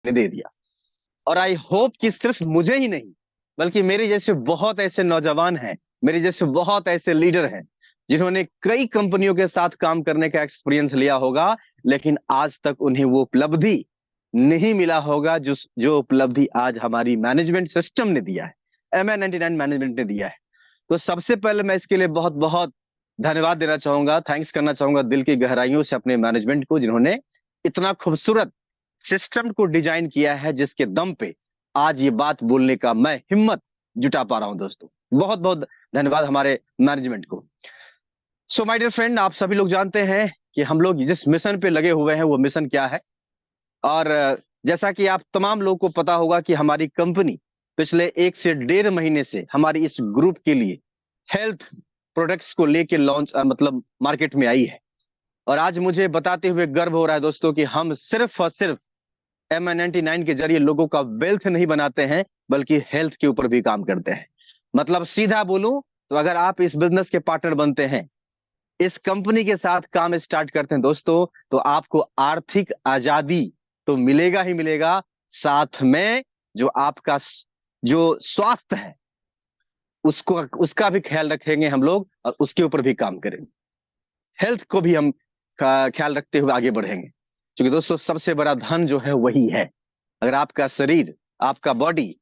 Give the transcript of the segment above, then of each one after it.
दे दिया। और I hope कि सिर्फ मुझे ही नहीं, बल्कि मेरे जैसे बहुत ऐसे नौजवान हैं, मेरे जैसे बहुत ऐसे लीडर हैं जिन्होंने कई कंपनियों के साथ काम करने का एक्सपीरियंस लिया होगा, लेकिन आज तक उन्हें वो उपलब्धि नहीं मिला होगा जो जो उपलब्धि आज हमारी मैनेजमेंट सिस्टम ने दिया है, MI99 मैनेजमेंट ने दिया है। तो सबसे पहले मैं इसके लिए बहुत बहुत धन्यवाद देना चाहूंगा, थैंक्स करना चाहूंगा दिल की गहराइयों से अपने मैनेजमेंट को, जिन्होंने इतना खूबसूरत सिस्टम को डिजाइन किया है जिसके दम पे आज ये बात बोलने का मैं हिम्मत जुटा पा रहा हूं। दोस्तों, बहुत बहुत धन्यवाद हमारे मैनेजमेंट को। सो माय डियर फ्रेंड, आप सभी लोग जानते हैं कि हम लोग जिस मिशन पे लगे हुए हैं वो मिशन क्या है। और जैसा कि आप तमाम लोगों को पता होगा कि हमारी कंपनी पिछले 1 से 1.5 महीने से हमारी इस ग्रुप के लिए हेल्थ प्रोडक्ट्स को लेके लॉन्च मतलब मार्केट में आई है। और आज मुझे बताते हुए गर्व हो रहा है दोस्तों कि हम सिर्फ और सिर्फ MI99 के जरिए लोगों का वेल्थ नहीं बनाते हैं, बल्कि हेल्थ के ऊपर भी काम करते हैं। मतलब सीधा बोलूं तो अगर आप इस बिजनेस के पार्टनर बनते हैं, इस कंपनी के साथ काम स्टार्ट करते हैं दोस्तों, तो आपको आर्थिक आजादी तो मिलेगा ही मिलेगा, साथ में जो आपका जो स्वास्थ्य है उसको उसका भी ख्याल रखेंगे हम लोग, और उसके ऊपर भी काम करेंगे। हेल्थ को भी हम ख्याल रखते हुए आगे बढ़ेंगे, क्योंकि दोस्तों सबसे बड़ा धन जो है वही है। अगर आपका शरीर, आपका बॉडी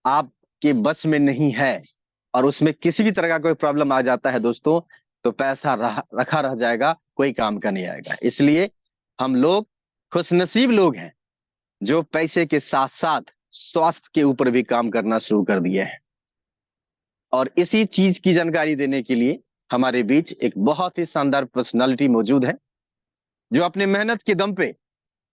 आपके बस में नहीं है और उसमें किसी भी तरह का कोई प्रॉब्लम आ जाता है दोस्तों, तो पैसा रखा रह जाएगा, कोई काम का नहीं आएगा। इसलिए हम लोग खुशनसीब लोग हैं जो पैसे के साथ साथ स्वास्थ्य के ऊपर भी काम करना शुरू कर दिए हैं। और इसी चीज की जानकारी देने के लिए हमारे बीच एक बहुत ही शानदार पर्सनालिटी मौजूद है, जो अपने मेहनत के दम पे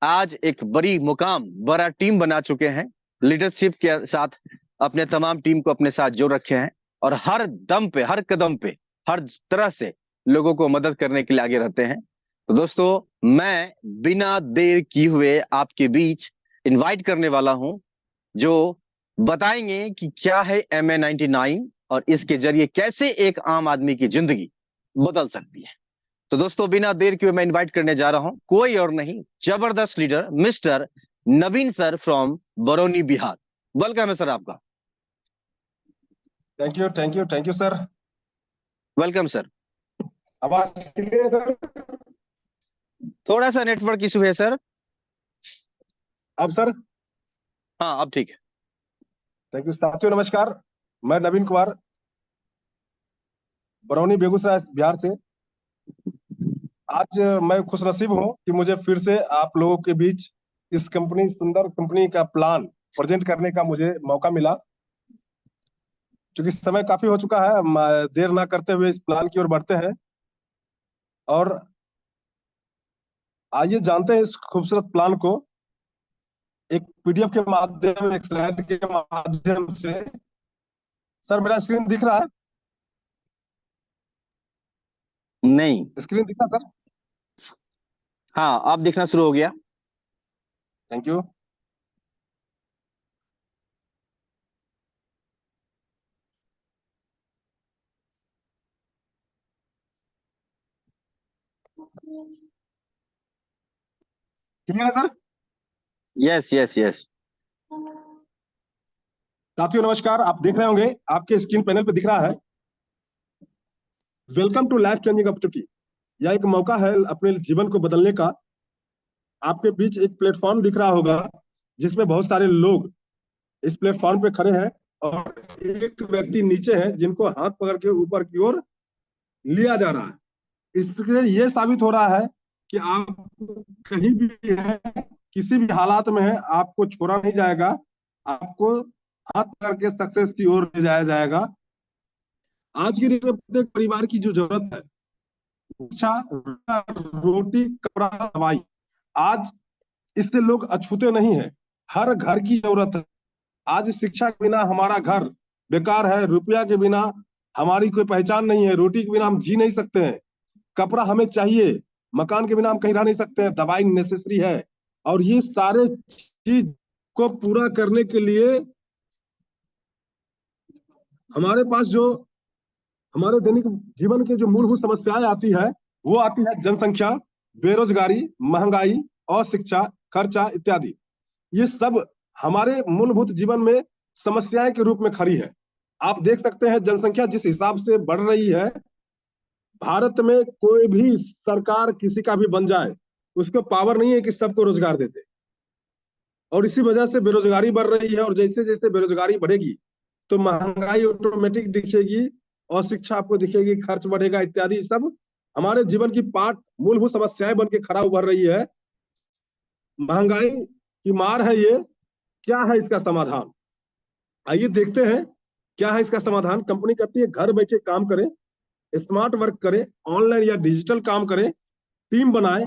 आज एक बड़ी मुकाम, बड़ा टीम बना चुके हैं। लीडरशिप के साथ अपने तमाम टीम को अपने साथ जोड़ रखे हैं, और हर दम पे, हर कदम पे, हर तरह से लोगों को मदद करने के लिए आगे रहते हैं। तो दोस्तों, मैं बिना देर किए हुए आपके बीच इनवाइट करने वाला हूं, जो बताएंगे कि क्या है MI99 और इसके जरिए कैसे एक आम आदमी की जिंदगी बदल सकती है। तो दोस्तों, बिना देर किए मैं इनवाइट करने जा रहा हूं कोई और नहीं, जबरदस्त leader mister Naveen sir from Barauni, Bihar. Welcome है सर आपका। Thank you, thank you, thank you sir. Welcome sir. आवाज क्लियर है सर? थोड़ा सा नेटवर्क इशू है सर। अब सर? हाँ, अब ठीक है। थैंक यू साथियों, नमस्कार। मैं नवीन कुमार, बरौनी बेगूसराय बिहार से। आज मैं खुशनसीब हूं कि मुझे फिर से आप लोगों के बीच इस कंपनी, सुंदर कंपनी का प्लान प्रेजेंट करने का मुझे मौका मिला। क्योंकि समय काफी हो चुका है, देर ना करते हुए इस प्लान की ओर बढ़ते हैं और आइए जानते हैं इस खूबसूरत प्लान को एक PDF के माध्यम, एक स्लाइड के माध्यम से। सर, मेरा स्क्रीन दिख रहा है? नहीं। स्क्रीन दिख रहा सर? हाँ, अब दिखना शुरू हो गया। Thank you. क्लियर है सर? Yes yes yes. साथियों नमस्कार, आप देख रहे होंगे आपके स्क्रीन पैनल पे दिख रहा है, welcome to life changing opportunity. यह एक मौका है अपने जीवन को बदलने का। आपके बीच एक प्लेटफॉर्म दिख रहा होगा जिसमें बहुत सारे लोग इस प्लेटफॉर्म पे खड़े हैं और एक व्यक्ति नीचे है जिनको हाथ पकड़ के ऊपर की ओर लिया जा रहा है। इससे ये साबित हो रहा है कि आप कहीं भी है, किसी भी हालात में है, आपको छोड़ा नहीं जाएगा, आपको हाथ पकड़ के सक्सेस की ओर ले जाया जाएगा। आज के डेट में प्रत्येक परिवार की जो जरूरत है, शिक्षा, रोटी, कपड़ा, दवाई, आज इससे लोग अछूते नहीं है। हर घर की जरूरत है। आज शिक्षा के बिना हमारा घर बेकार है, रुपया के बिना हमारी कोई पहचान नहीं है, रोटी के बिना हम जी नहीं सकते हैं, कपड़ा हमें चाहिए, मकान के बिना हम कहीं रह नहीं सकते हैं, दवाई नेसेसरी है। और ये सारे चीज को पूरा करने के लिए हमारे पास जो हमारे दैनिक जीवन के जो मूलभूत समस्याएं आती है, वो आती है जनसंख्या, बेरोजगारी, महंगाई और शिक्षा खर्चा इत्यादि। ये सब हमारे मूलभूत जीवन में समस्याएं के रूप में खड़ी है। आप देख सकते हैं जनसंख्या जिस हिसाब से बढ़ रही है, भारत में कोई भी सरकार किसी का भी बन जाए, उसको पावर नहीं है कि सबको रोजगार दे दे। और इसी वजह से बेरोजगारी बढ़ रही है, और जैसे जैसे बेरोजगारी बढ़ेगी तो महंगाई ऑटोमेटिक दिखेगी, और शिक्षा आपको दिखेगी, खर्च बढ़ेगा, इत्यादि सब हमारे जीवन की पार्ट मूलभूत समस्याएं बन के खड़ा उभर रही है। महंगाई की मार है ये। क्या है इसका समाधान? आइए देखते हैं क्या है इसका समाधान। कंपनी कहती है घर बैठे काम करें, स्मार्ट वर्क करें, ऑनलाइन या डिजिटल काम करें, टीम बनाए,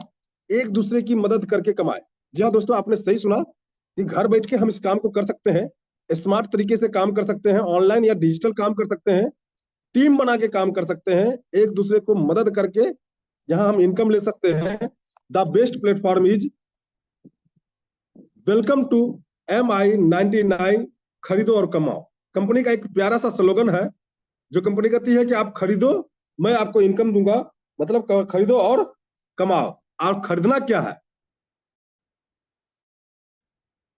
एक दूसरे की मदद करके कमाए। जी हाँ दोस्तों, आपने सही सुना कि घर बैठ के हम इस काम को कर सकते हैं, स्मार्ट तरीके से काम कर सकते हैं, ऑनलाइन या डिजिटल काम कर सकते हैं, टीम बना के काम कर सकते हैं, एक दूसरे को मदद करके यहाँ हम इनकम ले सकते हैं। The best platform is welcome to MI99, खरीदो और कमाओ। कंपनी का एक प्यारा सा स्लोगन है, जो कंपनी कहती है कि आप खरीदो, मैं आपको इनकम दूंगा। मतलब खरीदो और कमाओ। और खरीदना क्या है?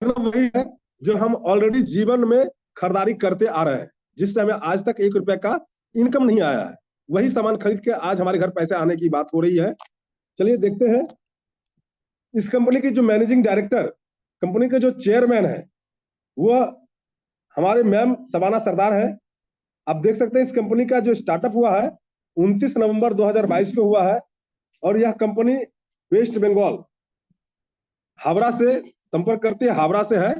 वही है जो हम ऑलरेडी जीवन में खरीदारी करते आ रहे हैं, जिससे हमें आज तक 1 रुपए का इनकम नहीं आया है। वही सामान खरीद के आज हमारे घर पैसे आने की बात हो रही है। चलिए देखते हैं इस कंपनी की जो मैनेजिंग डायरेक्टर, कंपनी के जो चेयरमैन है, वो हमारे मैम शबाना सरदार है। आप देख सकते हैं इस कंपनी का जो स्टार्टअप हुआ है 29 नवंबर 2022 को हुआ है, और यह कंपनी वेस्ट बंगाल हावड़ा से संपर्क करती है, हावड़ा से है।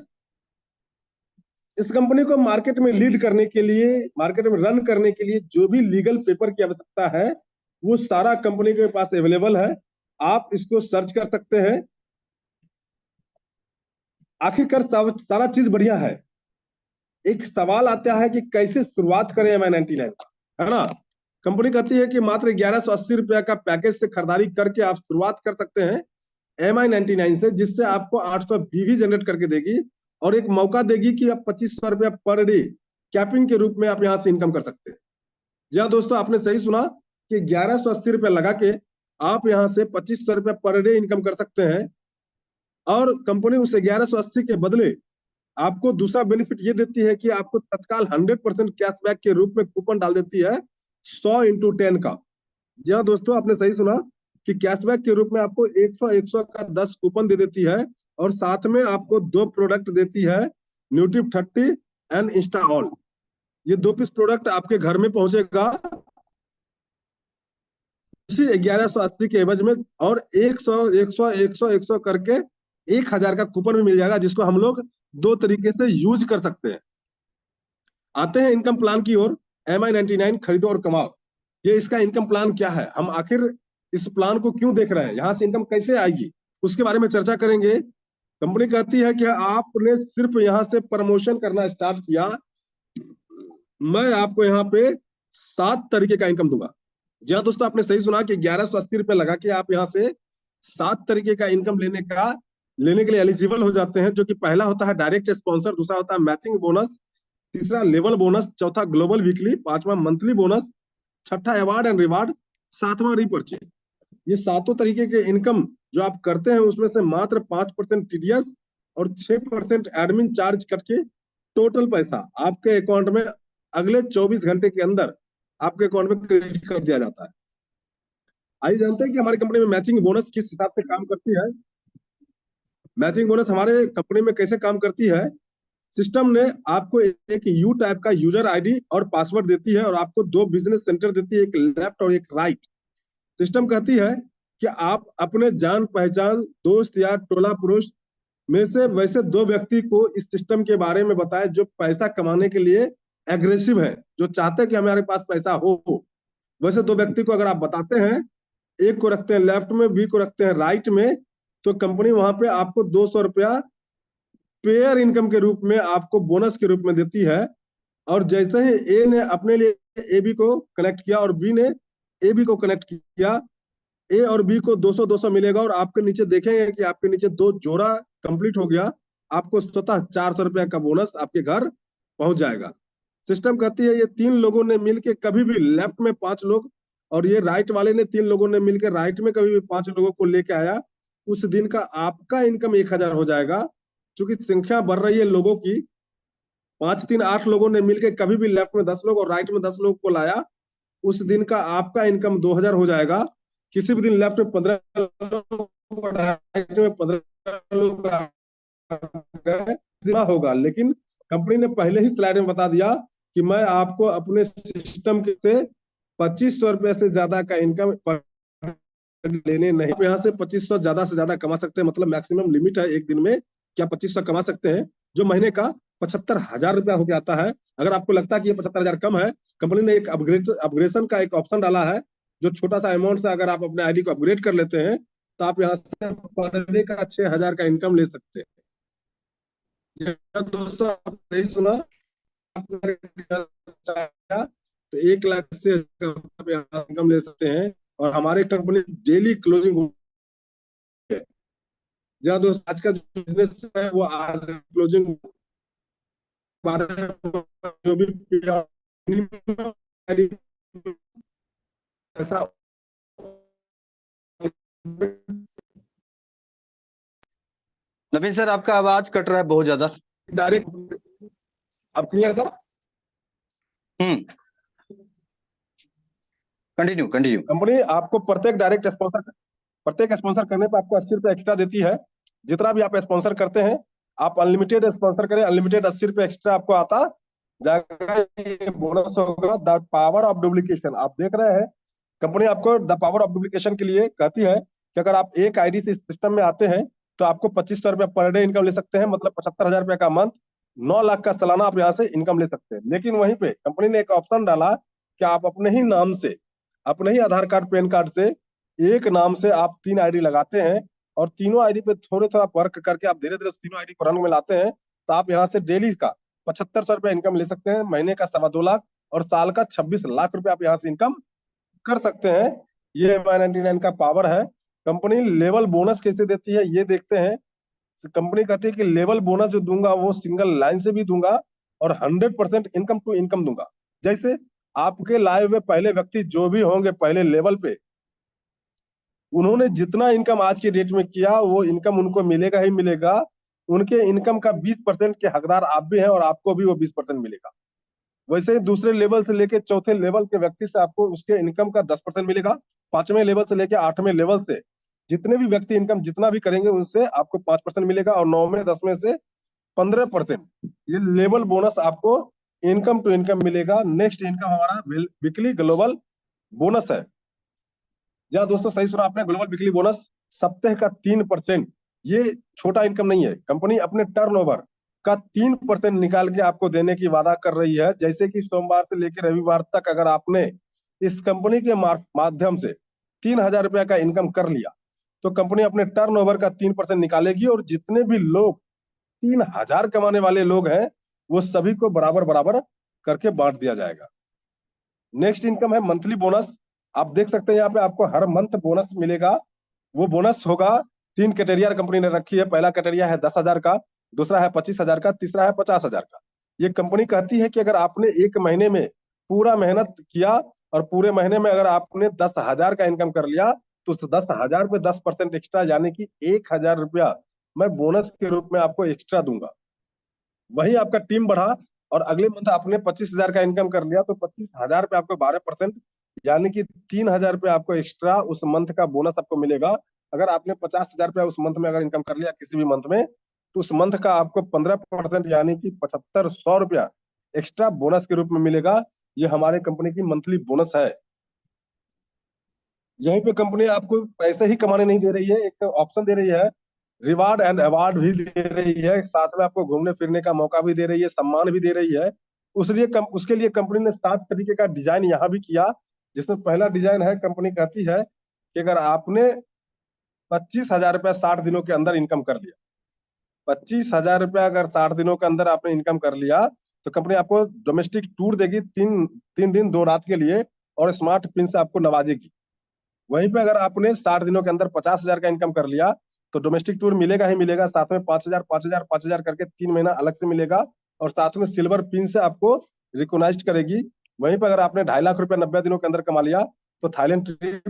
इस कंपनी को मार्केट में लीड करने के लिए, मार्केट में रन करने के लिए जो भी लीगल पेपर की आवश्यकता है, वो सारा कंपनी के पास अवेलेबल है। आप इसको सर्च कर सकते हैं। आखिरकार सारा चीज बढ़िया है। एक सवाल आता है कि कैसे शुरुआत करें MI99, है ना? कंपनी कहती है कि मात्र 1180 रुपया का पैकेज से खरीदारी करके आप शुरुआत कर सकते हैं MI99 से, जिससे आपको 800 BV जनरेट करके देगी, और एक मौका देगी कि आप 2500 रुपया पर डे कैपिंग के रूप में आप यहाँ से इनकम कर सकते हैं। जी हाँ दोस्तों, आपने सही सुना कि 1180 रुपया लगा के आप यहाँ से 2500 रुपया पर डे इनकम कर सकते हैं। और कंपनी उस 1180 के बदले आपको दूसरा बेनिफिट ये देती है कि आपको तत्काल 100% कैशबैक के रूप में कूपन डाल देती है 100x10 का। जी हाँ दोस्तों, आपने सही सुना कि कैशबैक के रूप में आपको 100 का 10 कूपन दे देती है, और साथ में आपको 2 प्रोडक्ट देती है, न्यूट्रिप 30 एंड इंस्टा ऑल। ये 2 पीस प्रोडक्ट आपके घर में पहुंचेगा उसी 1180 के एवज में, और 100 100 100 100 करके 1000 का कूपन भी मिल जाएगा, जिसको हम लोग 2 तरीके से यूज कर सकते हैं। आते हैं इनकम प्लान की ओर। MI99 खरीदो और कमाओ, ये इसका इनकम प्लान क्या है, हम आखिर इस प्लान को क्यों देख रहे हैं, यहाँ से इनकम कैसे आएगी, उसके बारे में चर्चा करेंगे। कंपनी कहती है कि आपने सिर्फ यहाँ से प्रमोशन करना स्टार्ट किया, मैं आपको यहाँ पे 7 तरीके का इनकम दूंगा। जी हाँ दोस्तों, आपने सही सुना कि 1180 रुपये लगा के आप यहाँ से 7 तरीके का इनकम लेने के लिए एलिजिबल हो जाते हैं। जो कि पहला होता है डायरेक्ट स्पॉन्सर, दूसरा होता है मैचिंग बोनस, तीसरा लेवल बोनस, चौथा ग्लोबल वीकली, पांचवा मंथली बोनस, छठा अवार्ड एंड रिवार्ड, सातवां रीपर्चेज। ये सातों तरीके के इनकम जो आप करते हैं, उसमें से मात्र 5% TDS और 6% एडमिन चार्ज कट के टोटल पैसा आपके अकाउंट में अगले 24 घंटे के अंदर आपके अकाउंट में क्रेडिट कर दिया जाता है। आइए जानते हैं कि हमारी कंपनी में मैचिंग बोनस किस हिसाब से काम करती है। मैचिंग बोनस हमारे कंपनी में कैसे काम करती है? सिस्टम ने आपको एक यू टाइप का यूजर आईडी और पासवर्ड देती है, और आपको 2 बिजनेस सेंटर देती है, एक लेफ्ट और एक राइट। सिस्टम कहती है कि आप अपने जान पहचान दोस्त या टोला पुरुष में से वैसे 2 व्यक्ति को इस सिस्टम के बारे में बताएं जो पैसा कमाने के लिए एग्रेसिव है, जो चाहते हैं कि हमारे पास पैसा हो। वैसे 2 व्यक्ति को अगर आप बताते हैं, एक को रखते हैं लेफ्ट में, बी को रखते हैं राइट में, तो कंपनी वहां पे आपको 200 रुपया पेयर इनकम के रूप में आपको बोनस के रूप में देती है। और जैसे ही ए ने अपने लिए ए बी को कनेक्ट किया और बी ने ए बी को कनेक्ट किया, ए और बी को 200 200 मिलेगा, और आपके नीचे देखेंगे कि आपके नीचे 2 जोड़ा कंप्लीट हो गया, आपको स्वतः 400 रुपया का बोनस आपके घर पहुंच जाएगा। सिस्टम कहती है ये 3 लोगों ने मिलकर कभी भी लेफ्ट में 5 लोग, और ये राइट वाले ने 3 लोगों ने मिलकर राइट में कभी भी 5 लोगों को लेके आया, उस दिन का आपका इनकम 1000 हो जाएगा। चूंकि संख्या बढ़ रही है लोगों की, 5 3 8 लोगों ने मिलकर कभी भी लेफ्ट में 10 लोग और राइट में 10 लोग को लाया, उस दिन का आपका इनकम 2000 हो जाएगा। किसी भी दिन लेफ्ट में 15 लोग और राइट में 15 लोग गए होगा, लेकिन कंपनी ने पहले ही स्लाइड में बता दिया कि मैं आपको अपने सिस्टम से 2500 रुपये से ज्यादा का इनकम लेने नहीं। आप यहाँ से 2500 ज्यादा से ज्यादा कमा सकते हैं, मतलब मैक्सिमम लिमिट है एक दिन में क्या 2500 कमा सकते हैं, जो महीने का 75,000 रुपया हो जाता है। अगर आपको लगता है कि ये 75,000 कम है, कंपनी ने एक अपग्रेडेशन का एक ऑप्शन डाला है, जो छोटा सा अमाउंट से अगर आप अपने आईडी को अपग्रेड कर लेते हैं तो आप यहाँ से पर डे का 6,000 का इनकम ले सकते हैं। दोस्तों आप सही सुना, तो 1 लाख से इनकम ले सकते हैं और हमारे कंपनी डेली क्लोजिंग है। जहाँ दोस्त आज का जो बिजनेस है वो आज क्लोजिंग बारह जो भी ऐसा नवीन सर, आपका आवाज कट रहा है बहुत ज्यादा। डायरेक्ट। अब क्लियर था? Continue continue. कंपनी आपको प्रत्येक स्पॉन्सर करने पर आपको 80 रुपये एक्स्ट्रा देती है। जितना भी आप स्पॉन्सर करते हैं, आप अनलिमिटेड स्पॉन्सर करें, अनलिमिटेड 80 रुपये एक्स्ट्रा आपको आता जाएगा। ये बोनस होगा द पावर ऑफ डुप्लीकेशन। आप देख रहे हैं कंपनी आपको द पावर ऑफ डुप्लीकेशन के लिए कहती है कि अगर आप एक आईडी से सिस्टम में आते हैं तो आपको 2500 रुपया पर डे इनकम ले सकते हैं, मतलब 75,000 रुपया का मंथ, 9 लाख का सालाना आप यहाँ से इनकम ले सकते हैं। लेकिन वहीं पे कंपनी ने एक ऑप्शन डाला कि आप अपने ही नाम से, अपने ही आधार कार्ड पैन कार्ड से एक नाम से आप 3 आईडी लगाते हैं और तीनों आईडी पे थोड़े थोड़ा वर्क करके आप धीरे धीरे तीनों आईडी को रन में लाते हैं, तो आप यहाँ से डेली का 7500 रुपया इनकम ले सकते हैं, महीने का 2.25 लाख और साल का 26 लाख रुपया आप यहाँ से इनकम कर सकते हैं। ये MY99 का पावर है। कंपनी लेवल बोनस कैसे देती है ये देखते हैं। कंपनी कहती है कि लेवल बोनस जो दूंगा वो सिंगल लाइन से भी दूंगा और 100% इनकम टू इनकम दूंगा। जैसे आपके लाए हुए पहले व्यक्ति जो भी होंगे पहले लेवल पे, उन्होंने जितना इनकम आज के डेट में किया वो इनकम उनको मिलेगा ही मिलेगा। उनके इनकम का 20% के हकदार आप भी हैं और आपको भी वो 20% मिलेगा। वैसे ही दूसरे लेवल से लेके चौथे लेवल के व्यक्ति से आपको उसके इनकम का 10% मिलेगा। 5वें लेवल से लेके 8वें लेवल से जितने भी व्यक्ति इनकम जितना भी करेंगे उनसे आपको 5% मिलेगा और 9वें 10वें से 15%। ये लेवल बोनस आपको इनकम टू इनकम मिलेगा। नेक्स्ट इनकम हमारा वीकली ग्लोबल बोनस है। जहाँ दोस्तों सही सुना आपने, ग्लोबल वीकली बोनस सप्ताह का 3%। ये छोटा इनकम नहीं है। कंपनी अपने टर्नओवर का 3% निकाल के आपको देने की वादा कर रही है। जैसे कि सोमवार से लेकर रविवार तक अगर आपने इस कंपनी के माध्यम से 3,000 रुपया का इनकम कर लिया तो कंपनी अपने टर्नओवर का 3% निकालेगी और जितने भी लोग 3,000 कमाने वाले लोग हैं वो सभी को बराबर बराबर करके बांट दिया जाएगा। नेक्स्ट इनकम है मंथली बोनस। आप देख सकते हैं यहाँ पे आपको हर मंथ बोनस मिलेगा। वो बोनस होगा 3 कैटेरिया कंपनी ने रखी है। पहला कैटेरिया है 10,000 का, दूसरा है 25,000 का, तीसरा है 50,000 का। ये कंपनी कहती है कि अगर आपने एक महीने में पूरा मेहनत किया और पूरे महीने में अगर आपने 10,000 का इनकम कर लिया तो उस 10,000 पे 10% एक्स्ट्रा यानी कि 1,000 रुपया मैं बोनस के रूप में आपको एक्स्ट्रा दूंगा। वही आपका टीम बढ़ा और अगले मंथ आपने 25,000 का इनकम कर लिया तो 25,000 पे आपको 12% यानी कि 3,000 रुपये आपको एक्स्ट्रा उस मंथ का बोनस आपको मिलेगा। अगर आपने 50,000 रुपया उस मंथ में अगर इनकम कर लिया किसी भी मंथ में तो उस मंथ का आपको 15% यानी कि 7,500 रुपया एक्स्ट्रा बोनस के रूप में मिलेगा। ये हमारे कंपनी की मंथली बोनस है। यहीं पे कंपनी आपको पैसे ही कमाने नहीं दे रही है, एक ऑप्शन दे रही है, रिवार्ड एंड अवार्ड भी दे रही है, साथ में आपको घूमने फिरने का मौका भी दे रही है, सम्मान भी दे रही है। उसके लिए कंपनी ने 7 तरीके का डिजाइन यहाँ भी किया। जिसमें पहला डिजाइन है, कंपनी कहती है कि अगर आपने 25,000 रुपया 60 दिनों के अंदर इनकम कर लिया, 25,000 रुपया अगर 60 दिनों के अंदर आपने इनकम कर लिया तो कंपनी आपको डोमेस्टिक टूर देगी 3 दिन 2 रात के लिए और स्मार्ट पिन से आपको नवाजेगी। वहीं पे अगर आपने 60 दिनों के अंदर 50,000 का इनकम कर लिया तो डोमेस्टिक टूर मिलेगा ही मिलेगा, साथ में 5,000 5,000 5,000 करके 3 महीना अलग से मिलेगा और साथ में सिल्वर पिन से आपको रिकॉग्नाइज करेगी। वहीं पर अगर आपने 2.5 लाख रुपया 90 दिनों के अंदर कमा लिया तो थाईलैंड ट्रिप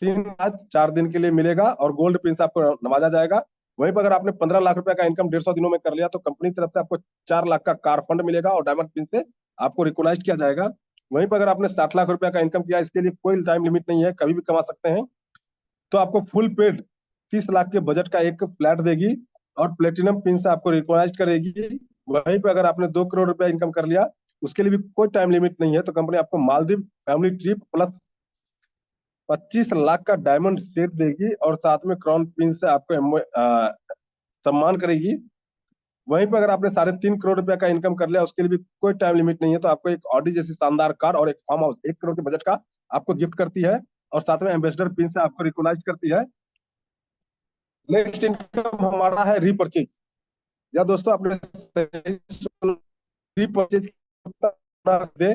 3 रात 4 दिन के लिए मिलेगा और गोल्ड पिन से आपको नवाजा जाएगा। वहीं पर अगर आपने 15 लाख रुपए का इनकम 150 दिनों में कर लिया तो कंपनी की तरफ से आपको 4 लाख का कार फंड मिलेगा और डायमंड पिन से आपको रिकॉग्नाइज किया जाएगा। वहीं पर अगर आपने 60 लाख रुपए का इनकम किया, इसके लिए कोई टाइम लिमिट नहीं है, कभी भी कमा सकते हैं, तो आपको फुल पेड 30 लाख के बजट का एक फ्लैट देगी और प्लेटिनम पिन से आपको रिकॉग्नाइज करेगी। वहीं पे अगर आपने 2 करोड़ रुपया इनकम कर लिया, उसके लिए भी कोई टाइम लिमिट नहीं है, तो कंपनी आपको Maldives family trip plus 25 lakh का डायमंड सेट देगी और साथ में क्राउन पिन से आपको सम्मान करेगी। वहीं पर अगर आपने 3.5 करोड़ रुपया का इनकम कर लिया, उसके लिए भी कोई टाइम लिमिट नहीं है, तो आपको एक ऑडी जैसी शानदार कार और एक फार्म हाउस 1 करोड़ के बजट का आपको गिफ्ट करती है और साथ में एम्बेसडर पिन से आपको रिकॉग्नाइज करती है। नेक्स्ट इनकम हमारा है रीपरचेज। या दोस्तों आपने रीपरचेज दे,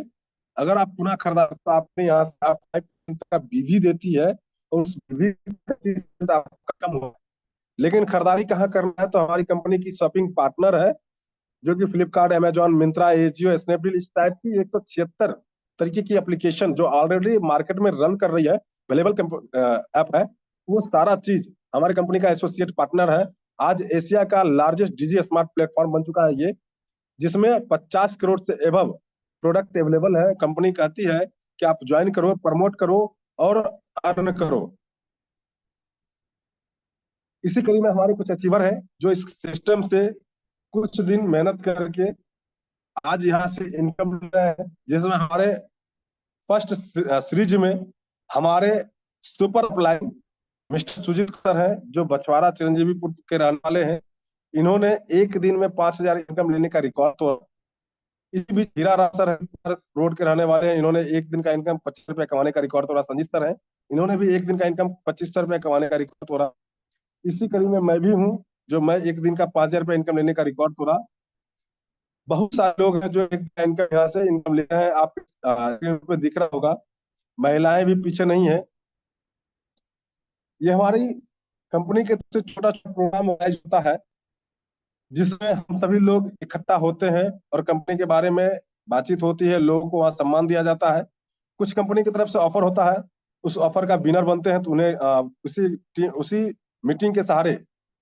अगर आप पुनः खरीदा तो आपने यहाँ से आप 5% का बीवी देती है और उस बीवी का आपका कम होगा। लेकिन खरीदारी कहाँ करना है, तो हमारी कंपनी की शॉपिंग पार्टनर है जो कि Flipkart, Amazon, Myntra, AJIO, Snapdeal, इस टाइप की 176 तरीके की एप्लीकेशन जो ऑलरेडी मार्केट में रन कर रही है, अवेलेबल ऐप है, वो सारा चीज हमारी कंपनी का एसोसिएट पार्टनर है। आज एशिया का लार्जेस्ट डिजी स्मार्ट प्लेटफॉर्म बन चुका है ये, जिसमें 50 करोड़ से एबव प्रोडक्ट अवेलेबल है। कंपनी कहती है कि आप ज्वाइन करो, प्रमोट करो और अर्न करो। इसी कड़ी में हमारे कुछ अचीवर हैं जो इस सिस्टम से कुछ दिन मेहनत करके आज यहाँ से इनकम ले रहे हैं, जिसमें हमारे फर्स्ट सीरीज में हमारे super upline mister Sujeet sir हैं जो बछवाड़ा चिरंजीवीपुर के रहने वाले हैं। इन्होंने एक दिन में 5,000 इनकम लेने का रिकॉर्ड तोड़ा। इसी बीच हीरा राम सर रोड के रहने वाले हैं, इन्होंने एक दिन का इनकम 25 रुपए कमाने का रिकॉर्ड तोड़ा। संजीत सर है, इन्होंने भी एक दिन का इनकम 25 रुपए कमाने का रिकॉर्ड तोड़ा। इसी कड़ी में मैं भी हूँ जो मैं एक दिन का 5,000 रुपए इनकम लेने का रिकॉर्ड तोड़ा। बहुत सारे लोग हैं जो एक इनकम यहाँ से इनकम ले रहे हैं, आप स्क्रीन पे दिख रहा होगा, महिलाएं भी पीछे नहीं है। ये हमारी कंपनी के तरफ से छोटा छोटा प्रोग्राम ऑर्गेनाइज होता है जिसमें हम सभी लोग इकट्ठा होते हैं और कंपनी के बारे में बातचीत होती है, लोगों को वहाँ सम्मान दिया जाता है। कुछ कंपनी की तरफ से ऑफर होता है, उस ऑफर का विनर बनते हैं तो उन्हें उसी मीटिंग के सहारे,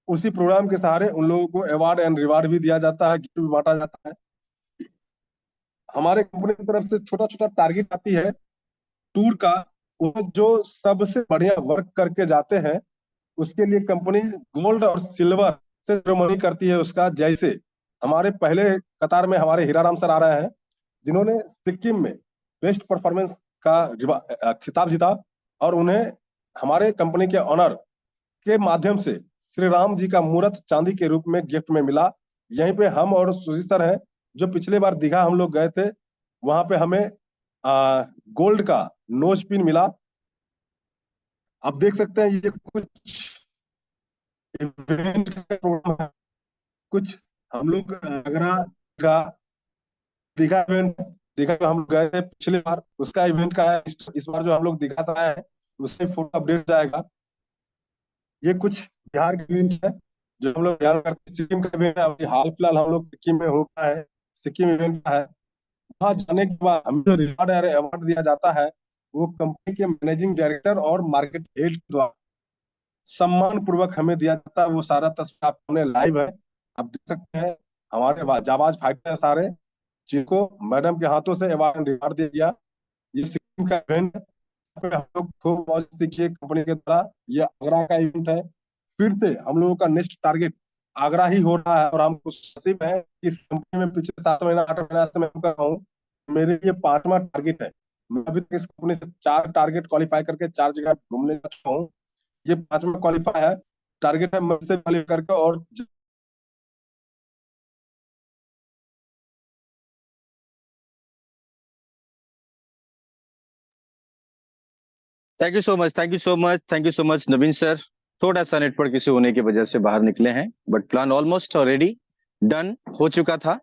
उसी प्रोग्राम के सहारे उन लोगों को अवार्ड एंड रिवार्ड भी दिया जाता है, गिफ्ट भी बांटा जाता है। हमारे कंपनी की तरफ से छोटा छोटा टारगेट आती है टूर का, वो जो सबसे बढ़िया वर्क करके जाते हैं उसके लिए कंपनी गोल्ड और सिल्वर से सेरेमनी करती है उसका। जैसे हमारे पहले कतार में हमारे हीराराम सर आ रहे हैं जिन्होंने सिक्किम में बेस्ट परफॉर्मेंस का खिताब जीता और उन्हें हमारे कंपनी के ऑनर के माध्यम से श्री राम जी का मूर्त चांदी के रूप में गिफ्ट में मिला। यहीं पे हम और सुजीत सर हैं जो पिछले बार दीघा हम लोग गए थे, वहां पे हमें गोल्ड का नोज पिन मिला। आप देख सकते हैं ये कुछ इवेंट का प्रोग्राम है, कुछ हम लोग आगरा का दीघा इवेंट, दीघा जो हम लोग गए थे पिछले बार उसका इवेंट का है। इस बार जो हम लोग दीघा से आए हैं उससे फोटो अपडेट जाएगा। ये कुछ बिहार के इवेंट है जो हम लोग बिहार करते हैं। सिक्किम का इवेंट है, अभी हाल फिलहाल हम लोग सिक्किम में होता है, सिक्किम इवेंट का है। वहां जाने के बाद हमें जो रिवॉर्ड अवार्ड दिया जाता है वो कंपनी के मैनेजिंग डायरेक्टर और मार्केट हेड द्वारा सम्मान पूर्वक हमें दिया जाता है। वो सारा तस्वीर आपने लाइव है, आप देख सकते हैं। हमारे जाबाज फाइटर सारे जिनको मैडम के हाथों से अवार्ड रिवार्ड दिया गया। ये सिक्किम का इवेंट है, पे हम लोग खूब मौज सीखिए कंपनी के द्वारा। ये आगरा का इवेंट है, फिर से हम लोगों का नेक्स्ट टारगेट आगरा ही हो रहा है और हमको नसीब है कि इस कंपनी में पिछले 7 महीना 8 महीना से मैं कर रहा हूँ, मेरे लिए 5वां टारगेट है। मैं अभी तक इस कंपनी से 4 टारगेट क्वालिफाई करके 4 जगह घूमने जा चुका हूँ, ये 5वां क्वालिफाई है टारगेट है, मैं से क्वालिफाई करके और thank you so much, thank you so much, thank you so much Naveen sir. थोड़ा सा नेटवर्क इशू होने की वजह से बाहर निकले हैं, but plan almost already done हो चुका था।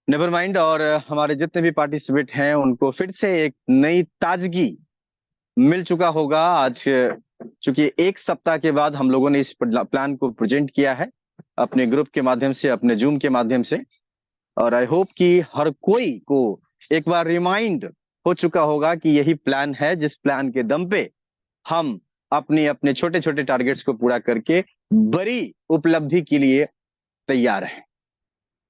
Never mind. और हमारे जितने भी पार्टिसिपेट हैं उनको फिर से एक नई ताजगी मिल चुका होगा आज, चूंकि एक सप्ताह के बाद हम लोगों ने इस प्लान को प्रेजेंट किया है अपने ग्रुप के माध्यम से, अपने जूम के माध्यम से। और आई होप कि हर कोई को एक बार रिमाइंड हो चुका होगा कि यही प्लान है जिस प्लान के दम पे हम अपने अपने छोटे छोटे टारगेट्स को पूरा करके बड़ी उपलब्धि के लिए तैयार हैं।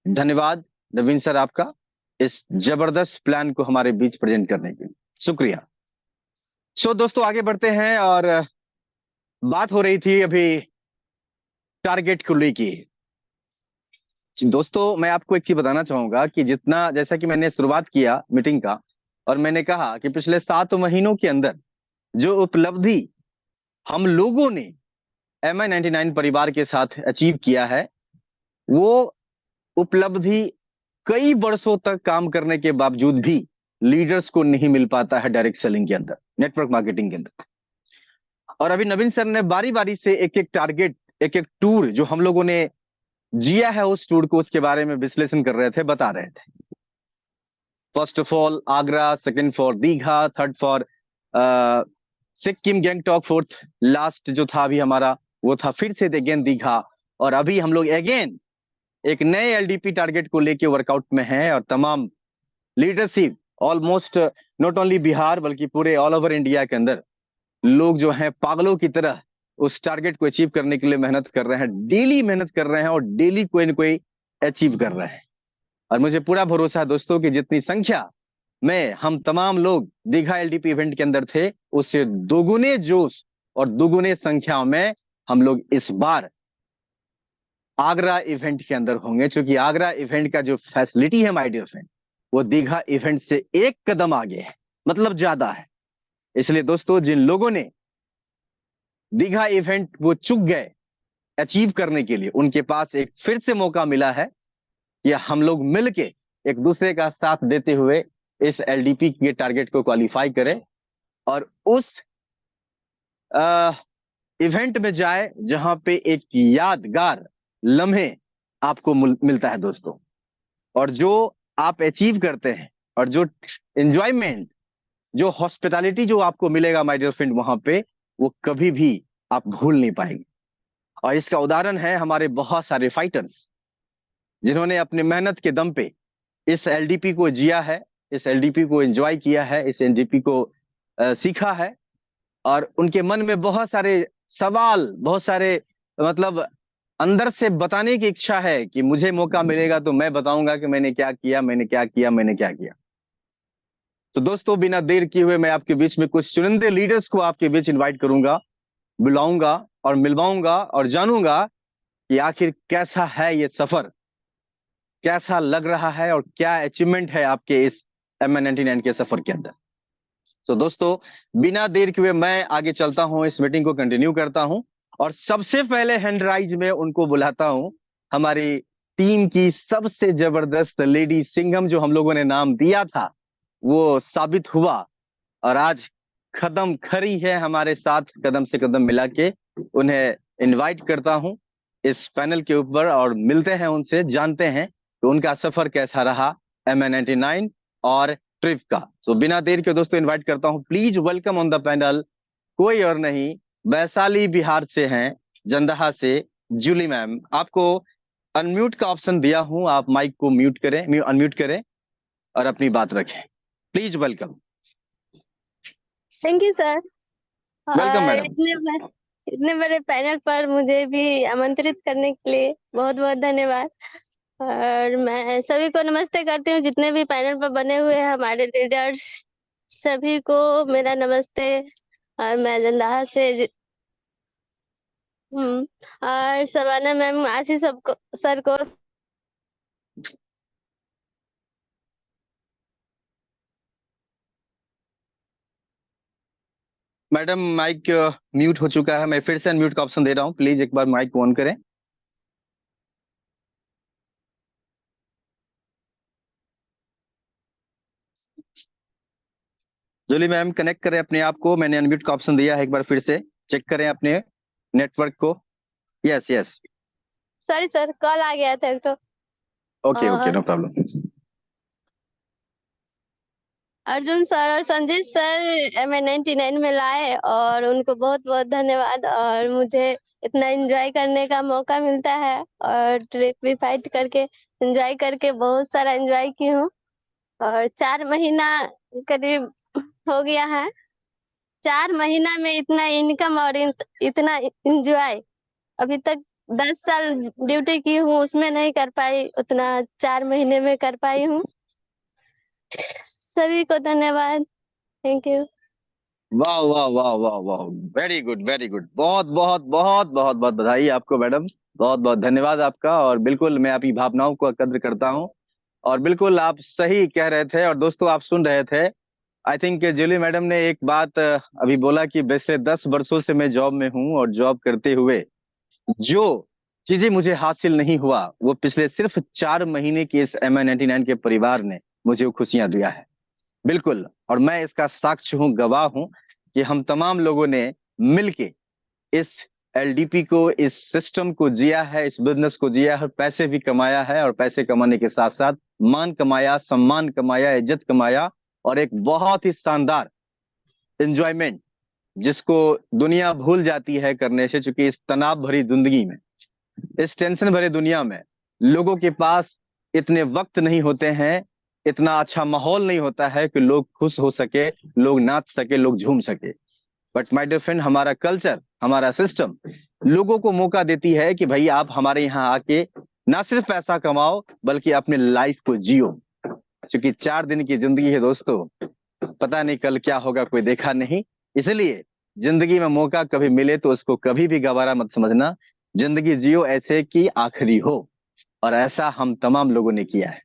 धन्यवाद नवीन सर आपका इस जबरदस्त प्लान को हमारे बीच प्रेजेंट करने के लिए, शुक्रिया। सो दोस्तों आगे बढ़ते हैं, और बात हो रही थी अभी टारगेट को लेके। दोस्तों मैं आपको एक चीज बताना चाहूंगा कि जितना, जैसा कि मैंने शुरुआत किया मीटिंग का और मैंने कहा कि पिछले 7 महीनों के अंदर जो उपलब्धि हम लोगों ने MI99 परिवार के साथ अचीव किया है, वो उपलब्धि कई वर्षों तक काम करने के बावजूद भी लीडर्स को नहीं मिल पाता है डायरेक्ट सेलिंग के अंदर, नेटवर्क मार्केटिंग के अंदर। और अभी नवीन सर ने बारी बारी से एक एक टारगेट, एक एक टूर जो हम लोगों ने जिया है उस टूर को, उसके बारे में विश्लेषण कर रहे थे, बता रहे थे। First of all Agra, second for Digha, third for Sikkim Gangtok, fourth last जो था अभी हमारा वो था फिर से अगेन दीघा। और अभी हम लोग अगेन एक नए LDP टारगेट को लेके वर्कआउट में हैं, और तमाम leadership almost not only Bihar बल्कि पूरे ऑल ओवर इंडिया के अंदर लोग जो हैं पागलों की तरह उस टारगेट को अचीव करने के लिए मेहनत कर रहे हैं, डेली मेहनत कर रहे हैं और डेली कोई ना कोई अचीव कर रहे हैं। और मुझे पूरा भरोसा है दोस्तों कि जितनी संख्या में हम तमाम लोग दीघा LDP इवेंट के अंदर थे, उससे दोगुने जोश और दोगुने संख्या में हम लोग इस बार आगरा इवेंट के अंदर होंगे, क्योंकि आगरा इवेंट का जो फैसिलिटी है माय डियर फ्रेंड, वो दीघा इवेंट से एक कदम आगे है, मतलब ज्यादा है। इसलिए दोस्तों जिन लोगों ने दीघा इवेंट वो चूक गए अचीव करने के लिए, उनके पास एक फिर से मौका मिला है कि हम लोग मिलके एक दूसरे का साथ देते हुए इस LDP के टारगेट को क्वालिफाई करें और उस इवेंट में जाए जहां पे एक यादगार लम्हे आपको मिलता है दोस्तों। और जो आप अचीव करते हैं और जो एंजॉयमेंट, जो हॉस्पिटैलिटी जो आपको मिलेगा माय डियर फ्रेंड वहां पे, वो कभी भी आप भूल नहीं पाएंगे। और इसका उदाहरण है हमारे बहुत सारे फाइटर्स जिन्होंने अपने मेहनत के दम पे इस LDP को जिया है, इस LDP को एंजॉय किया है, इस LDP को सीखा है। और उनके मन में बहुत सारे सवाल, बहुत सारे मतलब अंदर से बताने की इच्छा है कि मुझे मौका मिलेगा तो मैं बताऊंगा कि मैंने क्या किया, मैंने क्या किया, मैंने क्या किया। तो दोस्तों बिना देर किए हुए मैं आपके बीच में कुछ चुनिंदे लीडर्स को आपके बीच इनवाइट करूंगा, बुलाऊंगा और मिलवाऊंगा और जानूंगा कि आखिर कैसा है ये सफर, कैसा लग रहा है और क्या अचीवमेंट है आपके इस MI99 के सफर के अंदर। तो दोस्तों बिना देर किए मैं आगे चलता हूं, इस मीटिंग को कंटिन्यू करता हूं और सबसे पहले हैंड राइज में उनको बुलाता हूं, हमारी टीम की सबसे जबरदस्त लेडी सिंघम जो हम लोगों ने नाम दिया था वो साबित हुआ और आज कदम खड़ी है हमारे साथ, कदम से कदम मिला के। उन्हें इनवाइट करता हूं इस पैनल के ऊपर और मिलते हैं उनसे, जानते हैं कि उनका सफर कैसा रहा MI99 और ट्रिप का। तो बिना देर के दोस्तों इनवाइट करता हूं, please welcome on the panel, कोई और नहीं वैशाली बिहार से हैं, जंदाहा से जूली मैम। आपको अनम्यूट का ऑप्शन दिया हूं, आप माइक को म्यूट करें, अनम्यूट करें और अपनी बात रखें। Please welcome. Thank you sir. Welcome और मैडम। इतने बड़े पैनल पर मुझे भी आमंत्रित करने के लिए बहुत बहुत धन्यवाद। और मैं सभी को नमस्ते करती हूँ, जितने भी पैनल पर बने हुए हैं हमारे लीडर्स, सभी को मेरा नमस्ते। और मैं जंदाहा से और सबाना मैम, आशीष सबको, सर को, मैडम माइक म्यूट हो चुका है, मैं फिर से अनम्यूट का ऑप्शन दे रहा हूं, प्लीज एक बार माइक ऑन करें। जूली मैम कनेक्ट करें अपने आप को, मैंने अनम्यूट का ऑप्शन दिया है, एक बार फिर से चेक करें अपने नेटवर्क को। Yes yes, sorry sir call आ गया था तो। Okay okay, no problem. Arjun sir और संजीत सर MI99 में लाए और उनको बहुत बहुत धन्यवाद। और मुझे इतना एंजॉय करने का मौका मिलता है और ट्रिप भी फाइट करके एंजॉय करके बहुत सारा एंजॉय की हूँ। और 4 महीना करीब हो गया है, 4 महीना में इतना इनकम और इतना एंजॉय अभी तक 10 साल ड्यूटी की हूँ उसमें नहीं कर पाई, उतना 4 महीने में कर पाई हूँ। सभी को धन्यवाद। Thank you. वाह वाह वाह वाह वाह, वेरी गुड वेरी गुड। बहुत बहुत बहुत बहुत बहुत बधाई आपको मैडम, बहुत बहुत धन्यवाद आपका। और बिल्कुल मैं आपकी भावनाओं को कद्र करता हूँ, और बिल्कुल आप सही कह रहे थे। और दोस्तों आप सुन रहे थे, आई थिंक जूली मैडम ने एक बात अभी बोला कि वैसे 10 वर्षों से मैं जॉब में हूँ, और जॉब करते हुए जो चीजें मुझे हासिल नहीं हुआ, वो पिछले सिर्फ 4 महीने के इस MI99 के परिवार ने मुझे वो खुशियां दिया है। बिल्कुल, और मैं इसका साक्ष्य हूँ, गवाह हूँ कि हम तमाम लोगों ने मिलके इस LDP को, इस सिस्टम को जिया है, इस बिजनेस को जिया है, पैसे भी कमाया है, और पैसे कमाने के साथ साथ मान कमाया, सम्मान कमाया, इज्जत कमाया, और एक बहुत ही शानदार एंजॉयमेंट जिसको दुनिया भूल जाती है करने से। चूंकि इस तनाव भरी जिंदगी में, इस टेंशन भरे दुनिया में लोगों के पास इतने वक्त नहीं होते हैं, इतना अच्छा माहौल नहीं होता है कि लोग खुश हो सके, लोग नाच सके, लोग झूम सके। बट माय डियर फ्रेंड, हमारा कल्चर, हमारा सिस्टम लोगों को मौका देती है कि भाई आप हमारे यहाँ आके ना सिर्फ पैसा कमाओ, बल्कि अपने लाइफ को जियो। क्योंकि 4 दिन की जिंदगी है दोस्तों, पता नहीं कल क्या होगा, कोई देखा नहीं। इसलिए जिंदगी में मौका कभी मिले तो उसको कभी भी गवारा मत समझना। जिंदगी जियो ऐसे कि आखिरी हो, और ऐसा हम तमाम लोगों ने किया है।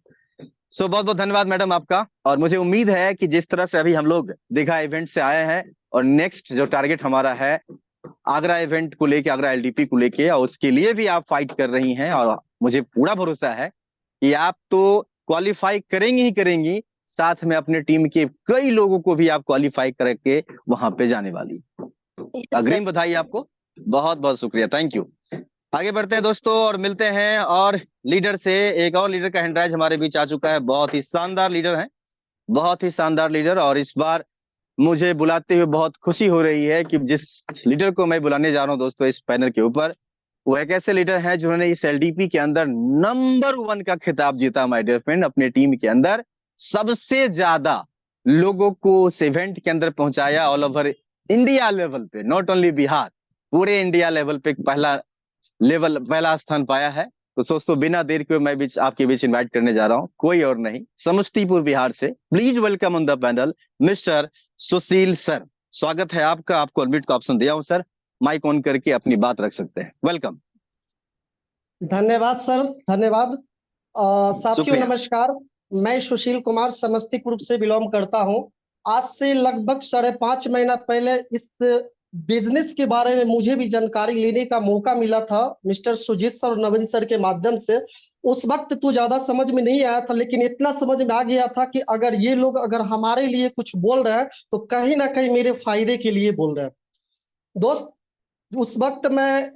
सो बहुत बहुत धन्यवाद मैडम आपका। और मुझे उम्मीद है कि जिस तरह से अभी हम लोग दीघा इवेंट से आए हैं, और नेक्स्ट जो टारगेट हमारा है आगरा इवेंट को लेके, आगरा LDP को लेके, और उसके लिए भी आप फाइट कर रही हैं, और मुझे पूरा भरोसा है कि आप तो क्वालिफाई करेंगी ही करेंगी, साथ में अपने टीम के कई लोगों को भी आप क्वालिफाई करके वहां पे जाने वाली। अग्रिम बधाई आपको, बहुत बहुत शुक्रिया, थैंक यू। आगे बढ़ते हैं दोस्तों, और मिलते हैं और लीडर से। एक और लीडर का हैंडराइज हमारे बीच आ चुका है, बहुत ही शानदार लीडर है, बहुत ही शानदार लीडर। और इस बार मुझे बुलाते हुए बहुत खुशी हो रही है कि जिस लीडर को मैं बुलाने जा रहा हूं दोस्तों इस पैनल के ऊपर, वो एक ऐसे लीडर हैं जिन्होंने इस LDP के अंदर नंबर 1 का खिताब जीता माय डियर फ्रेंड। अपने टीम के अंदर सबसे ज्यादा लोगों को उस इवेंट के अंदर पहुंचाया, ऑल ओवर इंडिया लेवल पे, नॉट ओनली बिहार, पूरे इंडिया लेवल पे पहला स्थान पाया है। तो दोस्तों बिना देर के मैं बीच आपके बीच इनवाइट करने जा रहा हूं, कोई और नहीं, समस्तीपुर बिहार से, please welcome on the panel mister Sushil sir. स्वागत है आपका, आपको अनम्यूट का ऑप्शन दिया हूं सर, माइक ऑन करके अपनी बात रख सकते हैं, वेलकम। धन्यवाद सर, धन्यवाद। साथियों शुक्रिया। नमस्कार। मैं सुशील कुमार समस्तीपुर से बिलोंग करता हूं। आज से लगभग 5.5 महीना पहले इस बिजनेस के बारे में मुझे भी जानकारी लेने का मौका मिला था मिस्टर सुजीत सर और नवीन सर के माध्यम से। उस वक्त तो ज्यादा समझ में नहीं आया था, लेकिन इतना समझ में आ गया था कि अगर ये लोग अगर हमारे लिए कुछ बोल रहे हैं तो कहीं ना कहीं मेरे फायदे के लिए बोल रहे हैं। दोस्त, उस वक्त मैं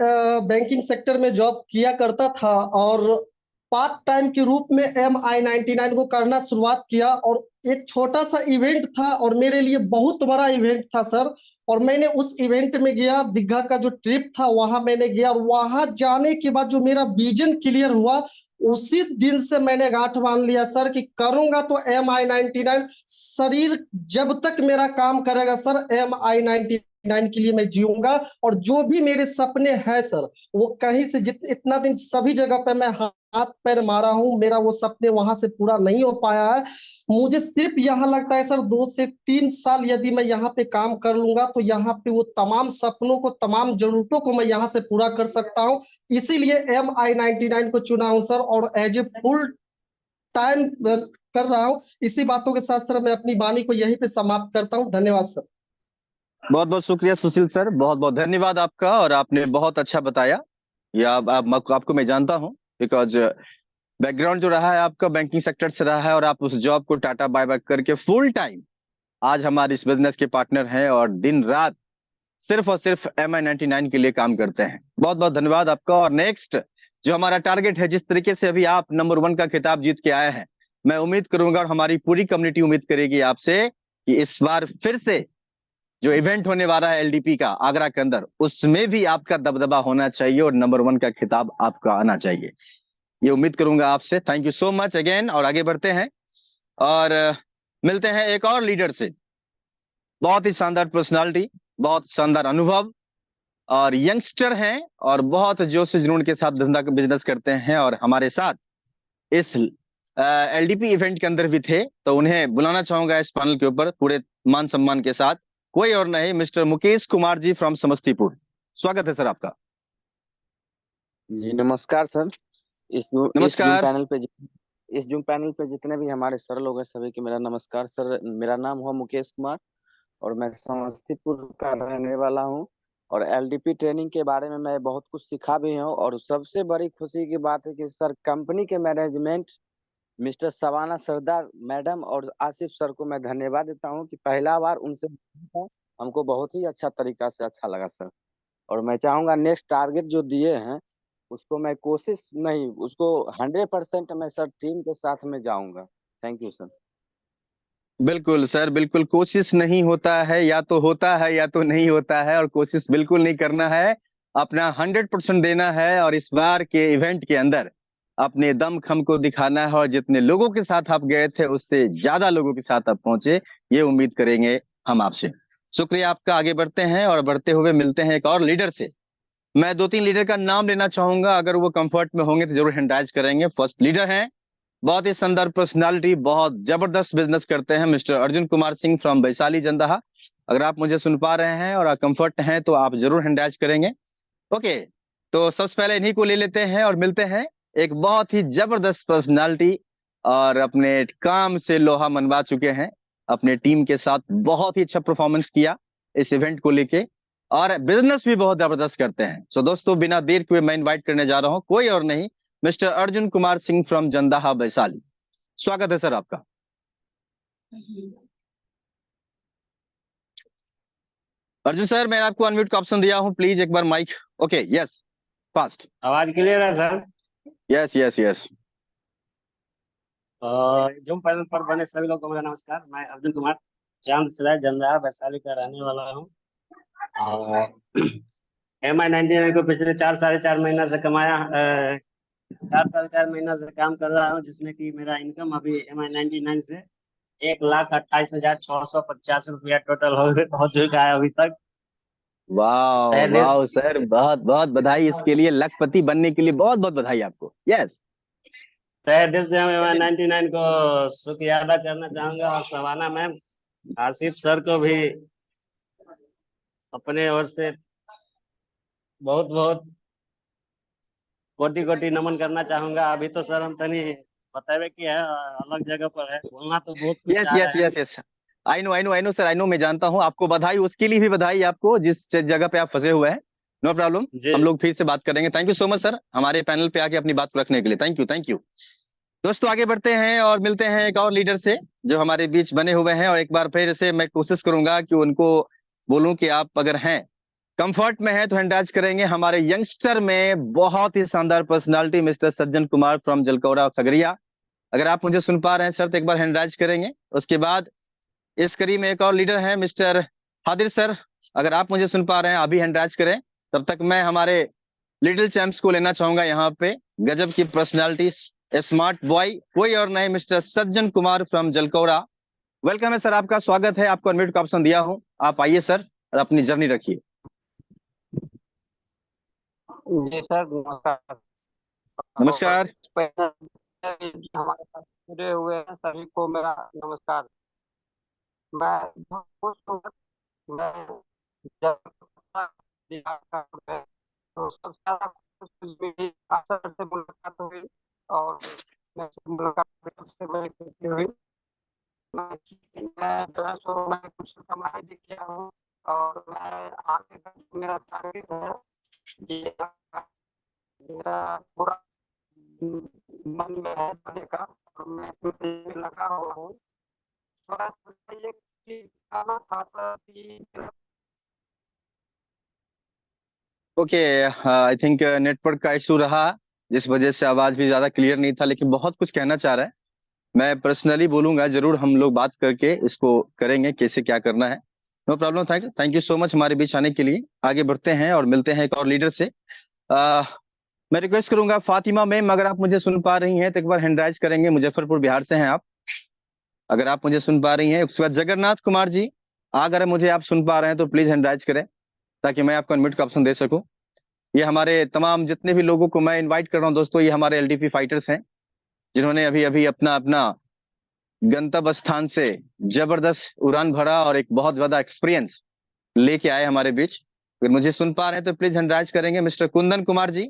बैंकिंग सेक्टर में जॉब किया करता था और पार्ट टाइम के रूप में MI99 को करना शुरुआत किया। और एक छोटा सा इवेंट था और मेरे लिए बहुत बड़ा इवेंट था सर। और मैंने उस इवेंट में गया, दीघा का जो ट्रिप था वहां मैंने गया, और वहां जाने के बाद जो मेरा विजन क्लियर हुआ, उसी दिन से मैंने गांठ बांध लिया सर कि करूंगा तो MI99। शरीर जब तक मेरा काम करेगा सर, MI99 के लिए मैं जीऊंगा। और जो भी मेरे सपने हैं सर, वो कहीं से इतना दिन सभी जगह पे मैं हाथ पैर मारा हूं, मेरा वो सपने वहां से पूरा नहीं हो पाया है। मुझे सिर्फ यहाँ लगता है सर 2 से 3 साल यदि मैं यहाँ पे काम कर लूंगा तो यहाँ पे वो तमाम सपनों को, तमाम जरूरतों को मैं यहाँ से पूरा कर सकता हूँ। इसीलिए MI99 को चुना हूं सर, और एज ए फुल टाइम कर रहा हूँ। इसी बातों के साथ सर मैं अपनी वाणी को यहीं पे समाप्त करता हूँ। धन्यवाद सर। बहुत बहुत शुक्रिया सुशील सर, बहुत बहुत धन्यवाद आपका। और आपने बहुत अच्छा बताया, या आपको मैं जानता हूं, बिकॉज बैकग्राउंड जो रहा है आपका बैंकिंग सेक्टर से रहा है, और आप उस जॉब को टाटा बाय बाय करके फुल टाइम आज हमारे इस बिजनेस के पार्टनर हैं, और दिन रात सिर्फ और सिर्फ MI99 के लिए काम करते हैं। बहुत बहुत धन्यवाद आपका। और नेक्स्ट जो हमारा टारगेट है, जिस तरीके से अभी आप नंबर 1 का खिताब जीत के आए हैं, मैं उम्मीद करूंगा और हमारी पूरी कम्युनिटी उम्मीद करेगी आपसे कि इस बार फिर से जो इवेंट होने वाला है LDP का आगरा के अंदर, उसमें भी आपका दबदबा होना चाहिए और नंबर 1 का खिताब आपका आना चाहिए, ये उम्मीद करूंगा आपसे। Thank you so much again. और आगे बढ़ते हैं और मिलते हैं एक और लीडर से। बहुत ही शानदार पर्सनालिटी, बहुत शानदार अनुभव, और यंगस्टर हैं और बहुत जोश जुनून के साथ धंधा बिजनेस करते हैं, और हमारे साथ इस एलडीपी इवेंट के अंदर भी थे। तो उन्हें बुलाना चाहूंगा इस पैनल के ऊपर पूरे मान सम्मान के साथ। कोई और नहीं, मिस्टर मुकेश कुमार जी फ्रॉम समस्तीपुर। स्वागत है सर आपका। जी नमस्कार सर। इस जूम नमस्कार। पैनल पे जितने भी हमारे सर लोग हैं सभी के मेरा नमस्कार सर। मेरा नाम हुआ मुकेश कुमार और मैं समस्तीपुर का रहने वाला हूं, और एलडीपी ट्रेनिंग के बारे में मैं बहुत कुछ सीखा भी हूं। और सबसे बड़ी खुशी की बात है कि सर कंपनी के मैनेजमेंट मिस्टर सवाना सरदार मैडम और आसिफ सर को मैं धन्यवाद देता हूं कि पहला बार उनसे हमको बहुत ही अच्छा तरीका से अच्छा लगा सर। और मैं चाहूंगा नेक्स्ट टारगेट जो दिए हैं उसको मैं कोशिश नहीं, उसको 100% मैं सर टीम के साथ में जाऊंगा। Thank you sir. बिल्कुल सर, बिल्कुल। कोशिश नहीं होता है, या तो होता है या तो नहीं होता है, और कोशिश बिल्कुल नहीं करना है, अपना 100% देना है। और इस बार के इवेंट के अंदर अपने दम खम को दिखाना है, और जितने लोगों के साथ आप गए थे उससे ज्यादा लोगों के साथ आप पहुंचे, ये उम्मीद करेंगे हम आपसे। शुक्रिया आपका। आगे बढ़ते हैं और बढ़ते हुए मिलते हैं एक और लीडर से। मैं 2-3 लीडर का नाम लेना चाहूंगा, अगर वो कंफर्ट में होंगे तो जरूर हैंडराइज करेंगे। फर्स्ट लीडर हैं, बहुत ही शानदार पर्सनालिटी, बहुत जबरदस्त बिजनेस करते हैं, मिस्टर अर्जुन कुमार सिंह फ्रॉम वैशाली जंदाहा। अगर आप मुझे सुन पा रहे हैं और कंफर्ट हैं तो आप जरूर हैंडराइज करेंगे। ओके, तो सबसे पहले इन्हीं को ले लेते हैं और मिलते हैं। एक बहुत ही जबरदस्त पर्सनालिटी, और अपने काम से लोहा मनवा चुके हैं, अपने टीम के साथ बहुत ही अच्छा परफॉर्मेंस किया इस इवेंट को लेके, और बिजनेस भी बहुत जबरदस्त करते हैं। सो दोस्तों, बिना देर के मैं इनवाइट करने जा रहा हूं कोई और नहीं, मिस्टर अर्जुन कुमार सिंह फ्रॉम जंदाहा वैशाली। स्वागत है सर आपका। अर्जुन सर, मैंने आपको अनम्यूट का ऑप्शन दिया हूं, प्लीज एक बार माइक। Okay, yes, fast. आवाज क्लियर है sir? Yes yes yes. Zoom panel पर बने सभी लोगों को मेरा नमस्कार। मैं अर्जुन कुमार चांद सराय जंदाहा वैशाली का रहने वाला हूँ। MI99 को पिछले 4-4.5 महीना से कमाया, 4-4.5 महीना से काम कर रहा हूँ, जिसमें कि मेरा इनकम अभी MI99 से 1,28,650 रुपया टोटल हो चुका है अभी तक। वाह वाह सर, बहुत बहुत बधाई इसके लिए, लखपति बनने के लिए बहुत बहुत बधाई आपको। यस, तहे दिल से हम MI99 को शुक्रिया अदा करना चाहूंगा, और सवाना मैम, आसिफ सर को भी अपने ओर से बहुत बहुत कोटि कोटि नमन करना चाहूंगा। अभी तो सर हम तनी बतावे कि है अलग जगह पर है, बोलना तो बहुत कुछ यस चाह यस रहे हैं। Yes yes, I know sir, I know, मैं जानता हूँ। आपको बधाई, उसके लिए भी बधाई आपको जिस जगह पे आप फंसे हुए हैं। नो प्रॉब्लम, हम लोग फिर से बात करेंगे। Thank you so much sir, हमारे पैनल पे आके अपनी बात को रखने के लिए। Thank you, thank you. दोस्तों, आगे बढ़ते हैं और मिलते हैं एक और लीडर से जो हमारे बीच बने हुए हैं, और एक बार फिर से मैं कोशिश करूंगा कि उनको बोलूं कि आप अगर हैं कंफर्ट में हैं तो हैंडराइज करेंगे। हमारे यंगस्टर में बहुत ही शानदार personality, mister Sajjan Kumar from जलकौरा Khagaria. अगर आप मुझे सुन पा रहे हैं सर तो एक बार हैंडराइज करेंगे। उसके बाद इस कड़ी में एक और लीडर है, मिस्टर हादिर सर। अगर आप मुझे सुन पा रहे हैं अभी हैंडराइज करें। तब तक मैं हमारे लिटिल चैंप्स को लेना चाहूंगा यहाँ पे, गजब की पर्सनालिटी, स्मार्ट बॉय, कोई और नहीं, mister Sajjan Kumar from जलकौरा। Welcome है सर, आपका स्वागत है। आपको अनम्यूट का ऑप्शन दिया हूं, आप आइए सर और अपनी जर्नी रखिए। जी सर नमस्कार। नमस्कार। हमारे साथ जुड़े हुए हैं सभी को मेरा नमस्कार। मैं बहुत खुश हूँ। मैं जब बिहार का हूँ, तो सबसे ज्यादा खुश मेरी असर से मुलाकात हुई, और मैं मुलाकात से बड़ी खुशी हुई। मैं जो है सो मैं कुछ कमाई भी किया हूँ, और मैं आगे मेरा टारगेट है कि मेरा पूरा मन में है पढ़ने का, और मैं इसमें लगा हुआ हूँ। थोड़ा सा ये चीज आना था कि ओके, आई थिंक नेटवर्क का इशू रहा, जिस वजह से आवाज भी ज्यादा क्लियर नहीं था, लेकिन बहुत कुछ कहना चाह रहा है। मैं पर्सनली बोलूंगा, जरूर हम लोग बात करके इसको करेंगे कैसे क्या करना है। No problem, thank you so much हमारे बीच आने के लिए। आगे बढ़ते हैं और मिलते हैं एक और लीडर से। मैं रिक्वेस्ट करूंगा फातिमा मैम, अगर आप मुझे सुन पा रही हैं तो एक बार हैंडराइज करेंगे। मुजफ्फरपुर बिहार से हैं आप, अगर आप मुझे सुन पा रही हैं। उसके बाद जगन्नाथ कुमार जी, अगर मुझे आप सुन पा रहे हैं तो प्लीज हैंड राइज करें ताकि मैं आपको अनम्यूट का ऑप्शन दे सकूं। ये हमारे तमाम जितने भी लोगों को मैं इनवाइट कर रहा हूं दोस्तों, ये हमारे एलडीपी फाइटर्स हैं जिन्होंने अभी अभी अपना अपना गंतव्य स्थान से जबरदस्त उड़ान भरा और एक बहुत ज्यादा एक्सपीरियंस लेके आए हमारे बीच। अगर मुझे सुन पा रहे हैं तो प्लीज हैंड राइज करेंगे। Mister Kundan Kumar ji,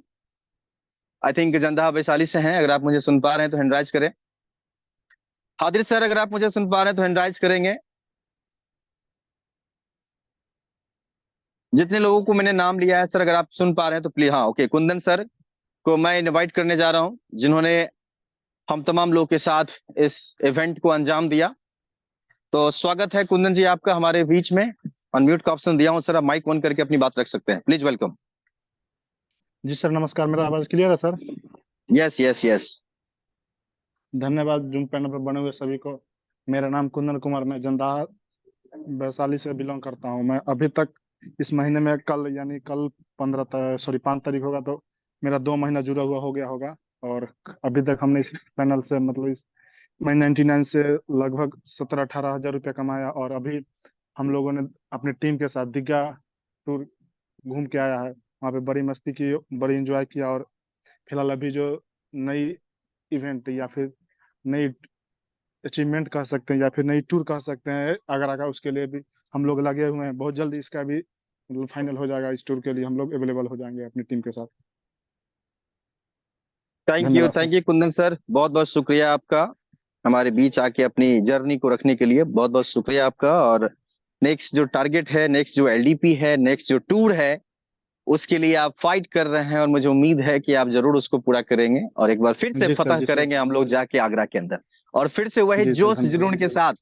I think Jandaha Vaishali से हैं, अगर आप मुझे सुन पा रहे हैं तो हैंड राइज करें। हादिर सर, अगर आप मुझे सुन पा रहे हैं तो हैंड राइज करेंगे। जितने लोगों को मैंने नाम लिया है सर, अगर आप सुन पा रहे हैं तो प्लीज, हाँ ओके, कुंदन सर को मैं इनवाइट करने जा रहा हूं जिन्होंने हम तमाम लोग के साथ इस इवेंट को अंजाम दिया। तो स्वागत है कुंदन जी आपका हमारे बीच में। अनम्यूट का ऑप्शन दिया हूं सर, आप माइक ऑन करके अपनी बात रख सकते हैं, प्लीज वेलकम। जी सर नमस्कार, मेरा आवाज क्लियर है सर? Yes yes yes. धन्यवाद जूम पैनल पर बने हुए सभी को। मेरा नाम कुंदन कुमार, मैं जंदाहा वैशाली से बिलोंग करता हूं। मैं अभी तक इस महीने में कल यानी कल 5 तारीख होगा तो मेरा 2 महीना जुड़ा हुआ हो गया होगा। और अभी तक हमने इस पैनल से मतलब इस मैं 99 से लगभग 17-18 हजार रुपया कमाया। और अभी हम लोगों ने अपनी टीम के साथ दीघा टूर घूम के आया है, वहाँ पे बड़ी मस्ती की, बड़ी एंजॉय किया। और फिलहाल अभी जो नई इवेंट या फिर नई अचीवमेंट कह सकते हैं या फिर नई टूर कह सकते हैं आगरा का, उसके लिए भी हम लोग लगे हुए हैं। बहुत जल्दी इसका भी मतलब फाइनल हो जाएगा, इस टूर के लिए हम लोग अवेलेबल हो जाएंगे अपनी टीम के साथ। धन्यवाद sir. Thank you Kundan sir, बहुत बहुत शुक्रिया आपका हमारे बीच आके अपनी जर्नी को रखने के लिए, बहुत बहुत शुक्रिया आपका। और नेक्स्ट जो टारगेट है, नेक्स्ट जो एलडीपी है, नेक्स्ट जो टूर है, उसके लिए आप फाइट कर रहे हैं और मुझे उम्मीद है कि आप जरूर उसको पूरा करेंगे और एक बार फिर से जी सर, फतह जी सर। करेंगे हम लोग जाके आगरा के अंदर, और फिर से वही जी सर, जोश धन्यवाद। जुनून के साथ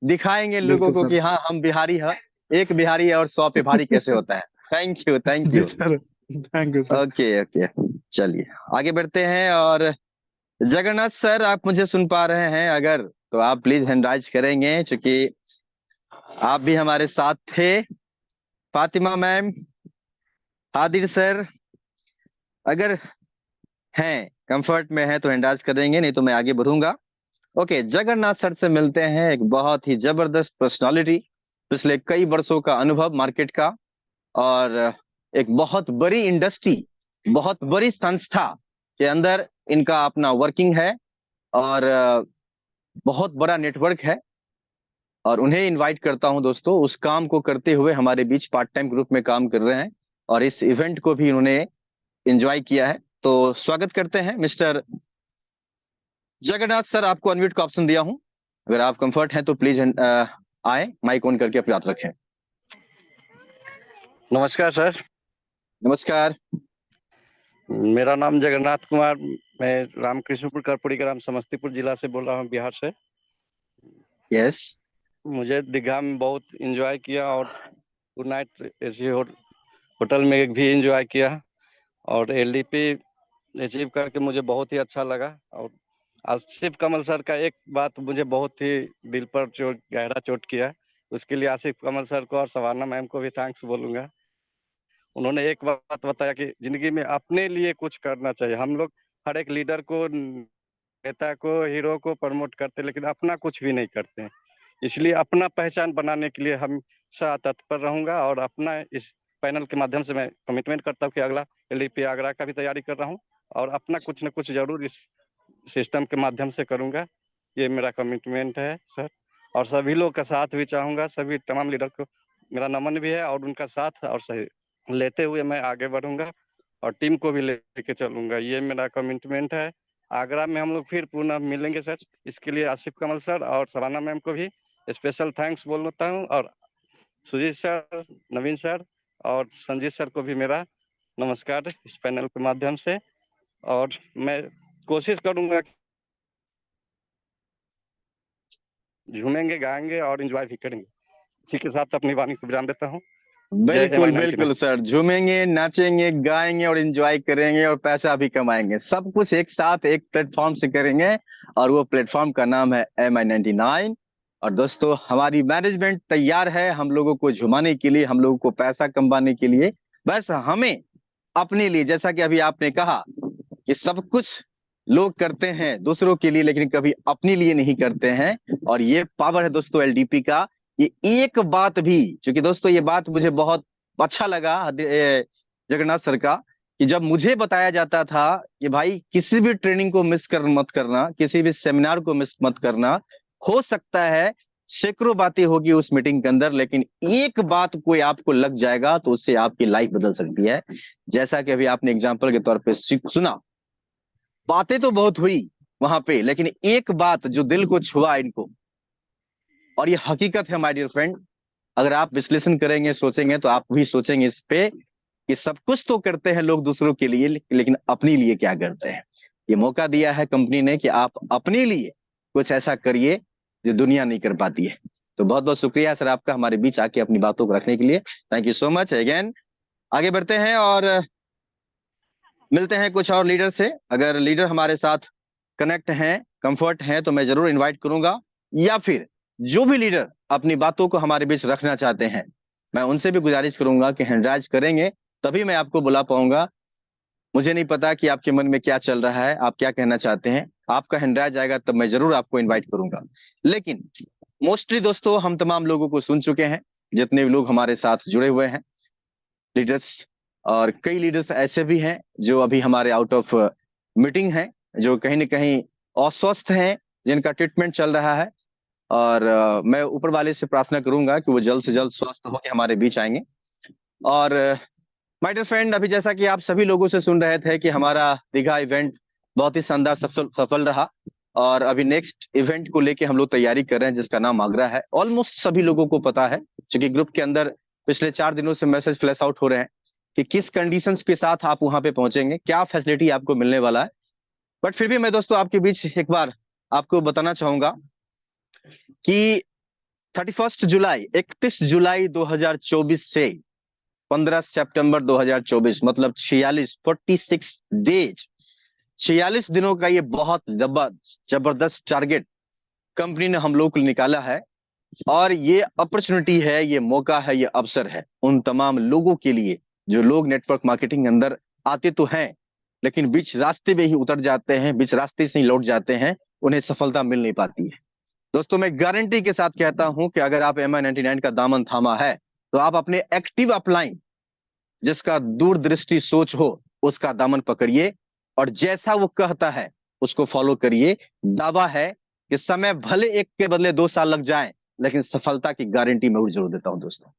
दिखाएंगे लोगों बिल्कुल को सर। कि हाँ हम बिहारी हैं, एक बिहारी है और 100 पे भारी कैसे होता है। थैंक यू थैंक जी you. Sir, thank you sir. Okay okay, चलिए आगे बढ़ते हैं। और जगन्नाथ सर, आप मुझे सुन पा रहे हैं अगर, तो आप प्लीज हैंड राइज करेंगे क्योंकि आप भी हमारे साथ थे। फातिमा मैम, आदिर सर, अगर हैं कंफर्ट में है तो हैंड राइज करेंगे, नहीं तो मैं आगे बढ़ूंगा। ओके, जगन्नाथ सर से मिलते हैं, एक बहुत ही जबरदस्त पर्सनालिटी, पिछले कई वर्षों का अनुभव मार्केट का, और एक बहुत बड़ी इंडस्ट्री, बहुत बड़ी संस्था के अंदर इनका अपना वर्किंग है और बहुत बड़ा नेटवर्क है। और उन्हें इनवाइट करता हूं दोस्तों, उस काम को करते हुए हमारे बीच पार्ट टाइम ग्रुप में काम कर रहे हैं और इस इवेंट को भी उन्होंने एंजॉय किया है। तो स्वागत करते हैं मिस्टर जगन्नाथ सर, आपको अनम्यूट का ऑप्शन दिया हूं, अगर आप कंफर्ट हैं तो प्लीज आए, माइक ऑन करके अपनी बात रखें। नमस्कार सर। नमस्कार। मेरा नाम जगन्नाथ कुमार, मैं रामकृष्णपुर कर्पूरी ग्राम समस्तीपुर जिला से बोल रहा हूँ, बिहार से। यस। मुझे दीघा में बहुत एंजॉय किया और गुड नाइट एसी होटल में भी एंजॉय किया और एलडीपी अचीव करके मुझे बहुत ही अच्छा लगा। और आसिफ कमल सर का एक बात मुझे बहुत ही दिल पर गहरा चोट किया, उसके लिए आसिफ कमल सर को और सवाना मैम को भी थैंक्स बोलूँगा। उन्होंने एक बात बताया कि जिंदगी में अपने लिए कुछ करना चाहिए। हम लोग हर एक लीडर को, नेता को, हीरो को प्रमोट करते लेकिन अपना कुछ भी नहीं करते हैं। इसलिए अपना पहचान बनाने के लिए हमेशा तत्पर रहूंगा और अपना इस पैनल के माध्यम से मैं कमिटमेंट करता हूँ कि अगला एलडीपी आगरा का भी तैयारी कर रहा हूँ और अपना कुछ न कुछ जरूर इस सिस्टम के माध्यम से करूंगा। ये मेरा कमिटमेंट है सर। और सभी लोग का साथ भी चाहूंगा, सभी तमाम लीडर को मेरा नमन भी है और उनका साथ और सही लेते हुए मैं आगे बढ़ूंगा और टीम को भी लेके चलूंगा। ये मेरा कमिटमेंट है। आगरा में हम लोग फिर पुनः मिलेंगे सर। इसके लिए आसिफ कमल सर और सवाना मैम को भी स्पेशल थैंक्स बोलता हूँ और सुजीत सर, नवीन सर और संजीत सर को भी मेरा नमस्कार इस पैनल के माध्यम से। और मैं कोशिश करूंगा झूमेंगे, गाएंगे और एंजॉय भी करेंगे। इसी के साथ अपनी वाणी को विराम देता हूँ। बिल्कुल बिल्कुल सर, झूमेंगे, नाचेंगे, गाएंगे और एंजॉय करेंगे और पैसा भी कमाएंगे, सब कुछ एक साथ एक प्लेटफॉर्म से करेंगे और वो प्लेटफॉर्म का नाम है MI99। और दोस्तों, हमारी मैनेजमेंट तैयार है हम लोगों को झुमाने के लिए, हम लोगों को पैसा कमाने के लिए। बस हमें अपने लिए, जैसा कि अभी आपने कहा कि सब कुछ लोग करते हैं दूसरों के लिए लेकिन कभी अपने लिए नहीं करते हैं, और ये पावर है दोस्तों एलडीपी का ये एक बात भी, क्योंकि दोस्तों ये बात मुझे बहुत अच्छा लगा जगन्नाथ सर का, कि जब मुझे बताया जाता था कि भाई किसी भी ट्रेनिंग को मिस कर मत करना, किसी भी सेमिनार को मिस मत करना, हो सकता है सैकड़ों बातें होगी उस मीटिंग के अंदर, लेकिन एक बात कोई आपको लग जाएगा तो उससे आपकी लाइफ बदल सकती है। जैसा कि अभी आपने एग्जाम्पल के तौर पे सुना, बातें तो बहुत हुई वहां पे, लेकिन एक बात जो दिल को छुआ इनको, और ये हकीकत है माय डियर फ्रेंड, अगर आप विश्लेषण करेंगे, सोचेंगे, तो आप भी सोचेंगे इस पे कि सब कुछ तो करते हैं लोग दूसरों के लिए, लेकिन अपने लिए क्या करते हैं। ये मौका दिया है कंपनी ने कि आप अपने लिए कुछ ऐसा करिए जो दुनिया नहीं कर पाती है। तो बहुत बहुत शुक्रिया सर आपका हमारे बीच आके अपनी बातों को रखने के लिए। Thank you so much again. आगे बढ़ते हैं और मिलते हैं कुछ और लीडर से। अगर लीडर हमारे साथ कनेक्ट हैं, कंफर्ट हैं, तो मैं जरूर इन्वाइट करूंगा, या फिर जो भी लीडर अपनी बातों को हमारे बीच रखना चाहते हैं, मैं उनसे भी गुजारिश करूंगा कि हैंड राइज करेंगे तभी मैं आपको बुला पाऊंगा। मुझे नहीं पता कि आपके मन में क्या चल रहा है, आप क्या कहना चाहते हैं, आपका हैंड राइज आएगा तब मैं जरूर आपको इन्वाइट करूंगा। लेकिन मोस्टली दोस्तों हम तमाम लोगों को सुन चुके हैं, जितने भी लोग हमारे साथ जुड़े हुए हैं लीडर्स, और कई लीडर्स ऐसे भी हैं जो अभी हमारे आउट ऑफ मीटिंग हैं, जो कहीं ना कहीं अस्वस्थ हैं, जिनका ट्रीटमेंट चल रहा है, और मैं ऊपर वाले से प्रार्थना करूंगा कि वो जल्द से जल्द स्वस्थ होकर हमारे बीच आएंगे। और माय डियर फ्रेंड, अभी जैसा कि आप सभी लोगों से सुन रहे थे कि हमारा दीघा इवेंट बहुत ही शानदार सफल रहा, और अभी नेक्स्ट इवेंट को लेके हम लोग तैयारी कर रहे हैं जिसका नाम आगरा है। ऑलमोस्ट सभी लोगों को पता है, क्योंकि ग्रुप के अंदर पिछले 4 दिनों से मैसेज फ्लैश आउट हो रहे हैं कि किस कंडीशंस के साथ आप वहां पे पहुंचेंगे, क्या फैसिलिटी आपको मिलने वाला है। बट फिर भी मैं दोस्तों आपके बीच एक बार आपको बताना चाहूंगा कि 31 जुलाई 2024 से 15 सितंबर 2024, मतलब 46 डेज, 46 दिनों का ये बहुत जबरदस्त टारगेट कंपनी ने हम लोग को निकाला है। और ये अपॉर्चुनिटी है, ये मौका है, ये अवसर है उन तमाम लोगों के लिए जो लोग नेटवर्क मार्केटिंग के अंदर आते तो हैं, लेकिन बीच रास्ते में ही उतर जाते हैं, बीच रास्ते से ही लौट जाते हैं, उन्हें सफलता मिल नहीं पाती है। दोस्तों मैं गारंटी के साथ कहता हूं कि अगर आप MI99 का दामन थामा है तो आप अपने एक्टिव अपलाइन, जिसका दूरदृष्टि सोच हो, उसका दामन पकड़िए और जैसा वो कहता है उसको फॉलो करिए। दावा है कि समय भले 1 के बदले 2 साल लग जाए, लेकिन सफलता की गारंटी मैं जरूर देता हूं दोस्तों।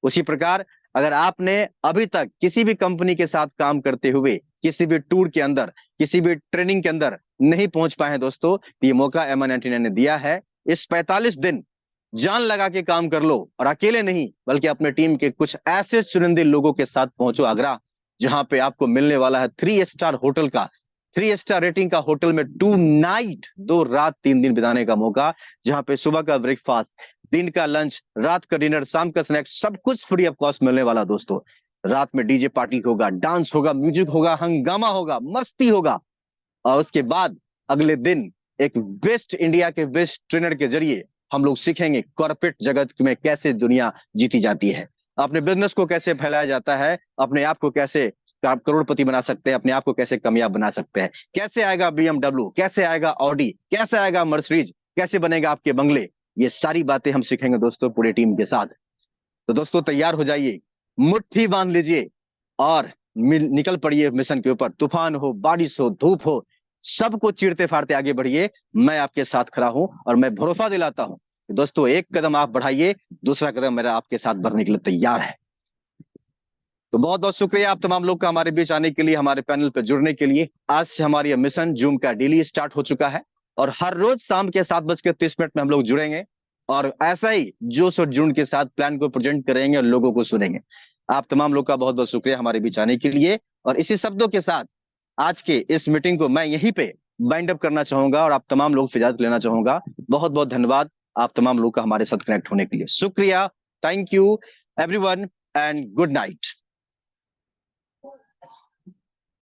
उसी प्रकार अगर आपने अभी तक किसी भी कंपनी के साथ काम करते हुए किसी भी टूर के अंदर, किसी भी ट्रेनिंग के अंदर नहीं पहुंच पाए हैं दोस्तों, तो ये मौका MI99 ने दिया है। इस 45 दिन जान लगा के काम कर लो, और अकेले नहीं बल्कि अपने टीम के कुछ ऐसे चुनिंदे लोगों के साथ पहुंचो आगरा, जहां पे आपको मिलने वाला है 3 स्टार होटल का, 3 स्टार रेटिंग का होटल में 2 नाइट 2 रात 3 दिन बिताने का मौका, जहां पे सुबह का ब्रेकफास्ट, दिन का लंच, रात का डिनर, शाम का स्नैक्स, सब कुछ फ्री ऑफ कॉस्ट मिलने वाला दोस्तों। रात में डीजे पार्टी होगा, डांस होगा, म्यूजिक होगा, हंगामा होगा, मस्ती होगा, और उसके बाद अगले दिन एक बेस्ट इंडिया के बेस्ट ट्रेनर के जरिए हम लोग सीखेंगे कॉर्पोरेट जगत में कैसे दुनिया जीती जाती है, अपने बिजनेस को कैसे फैलाया जाता है, अपने आप को कैसे आप करोड़पति बना सकते हैं, अपने आप को कैसे कामयाब बना सकते हैं, कैसे आएगा BMW, कैसे आएगा ऑडी, कैसे आएगा मर्सिडीज, कैसे बनेगा आपके बंगले। ये सारी बातें हम सीखेंगे दोस्तों पूरे टीम के साथ। तो दोस्तों तैयार हो जाइए, मुट्ठी बांध लीजिए और निकल पड़िए मिशन के ऊपर। तूफान हो, बारिश हो, धूप हो, सबको चीरते फाड़ते आगे बढ़िए। मैं आपके साथ खड़ा हूं और मैं भरोसा दिलाता हूं कि दोस्तों एक कदम आप बढ़ाइए, दूसरा कदम मेरा आपके साथ बढ़ने के लिए तैयार है। तो बहुत बहुत शुक्रिया आप तमाम लोग का हमारे बीच आने के लिए, हमारे पैनल पर जुड़ने के लिए। आज से हमारी मिशन जूम का डेली स्टार्ट हो चुका है, और हर रोज शाम के 7:30 में हम लोग जुड़ेंगे, और ऐसा ही जोश और जुनून के साथ प्लान को प्रेजेंट करेंगे और लोगों को सुनेंगे। आप तमाम लोग का बहुत बहुत शुक्रिया हमारे बीच आने के लिए, और इसी शब्दों के साथ आज के इस मीटिंग को मैं यहीं पे बाइंड अप करना चाहूंगा, और आप तमाम लोग से इजाजत लेना चाहूंगा। बहुत बहुत धन्यवाद आप तमाम लोग का हमारे साथ कनेक्ट होने के लिए। शुक्रिया, thank you everyone, and good night.